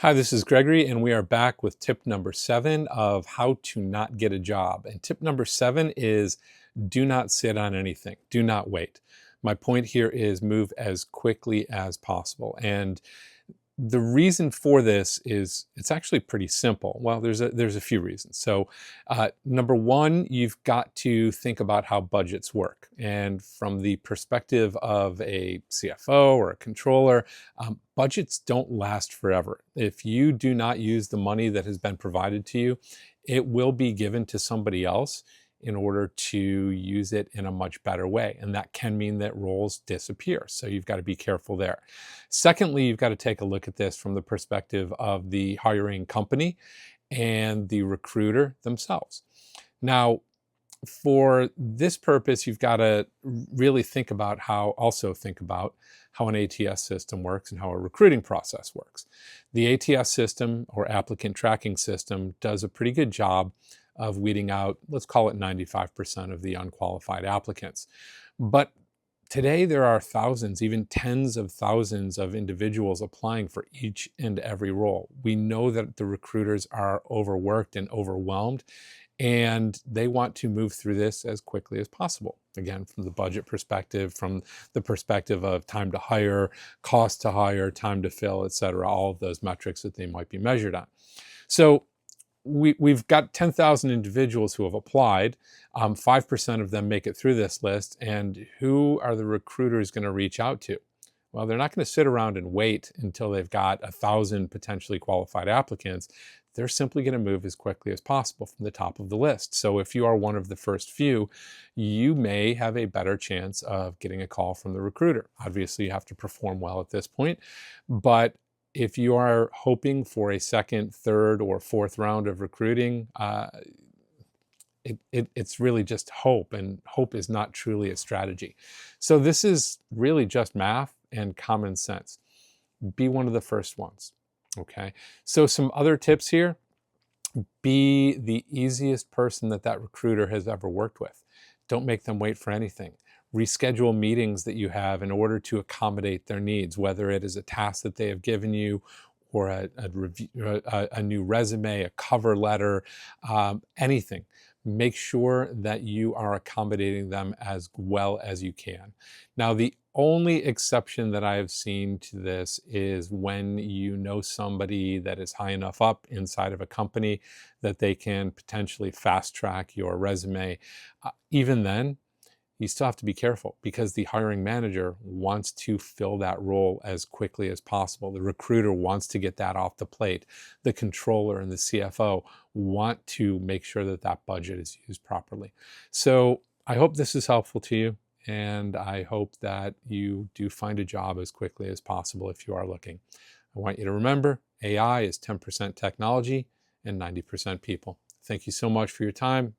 Hi, this is Gregory, and we are back with tip number 7 of how to not get a job. And tip number 7 is do not sit on anything, do not wait. My point here is move as quickly as possible. And the reason for this is it's actually pretty simple. Well, there's a few reasons. So, number one, you've got to think about how budgets work, and from the perspective of a CFO or a controller, budgets don't last forever. If you do not use the money that has been provided to you, it will be given to somebody else in order to use it in a much better way. And that can mean that roles disappear. So you've got to be careful there. Secondly, you've got to take a look at this from the perspective of the hiring company and the recruiter themselves. Now, for this purpose, you've got to really think about how an ATS system works and how a recruiting process works. The ATS system, or applicant tracking system, does a pretty good job of weeding out, let's call it 95% of the unqualified applicants. But today, there are thousands, even tens of thousands of individuals applying for each and every role. We know that the recruiters are overworked and overwhelmed, and they want to move through this as quickly as possible. Again, from the budget perspective, from the perspective of time to hire, cost to hire, time to fill, et cetera, all of those metrics that they might be measured on. So we've got 10,000 individuals who have applied. 5% of them make it through this list. And who are the recruiters going to reach out to? Well, they're not going to sit around and wait until they've got 1,000 potentially qualified applicants. They're simply going to move as quickly as possible from the top of the list. So if you are one of the first few, you may have a better chance of getting a call from the recruiter. Obviously, you have to perform well at this point, but if you are hoping for a second, third, or fourth round of recruiting, it's really just hope, and hope is not truly a strategy. So this is really just math and common sense. Be one of the first ones, okay? So some other tips here: be the easiest person that recruiter has ever worked with. Don't make them wait for anything. Reschedule meetings that you have in order to accommodate their needs, whether it is a task that they have given you, or a new resume, a cover letter, anything. Make sure that you are accommodating them as well as you can. Now, the only exception that I have seen to this is when you know somebody that is high enough up inside of a company that they can potentially fast track your resume. Even then, you still have to be careful, because the hiring manager wants to fill that role as quickly as possible. The recruiter wants to get that off the plate. The controller and the CFO want to make sure that that budget is used properly. So I hope this is helpful to you, and I hope that you do find a job as quickly as possible if you are looking. I want you to remember, AI is 10% technology and 90% people. Thank you so much for your time.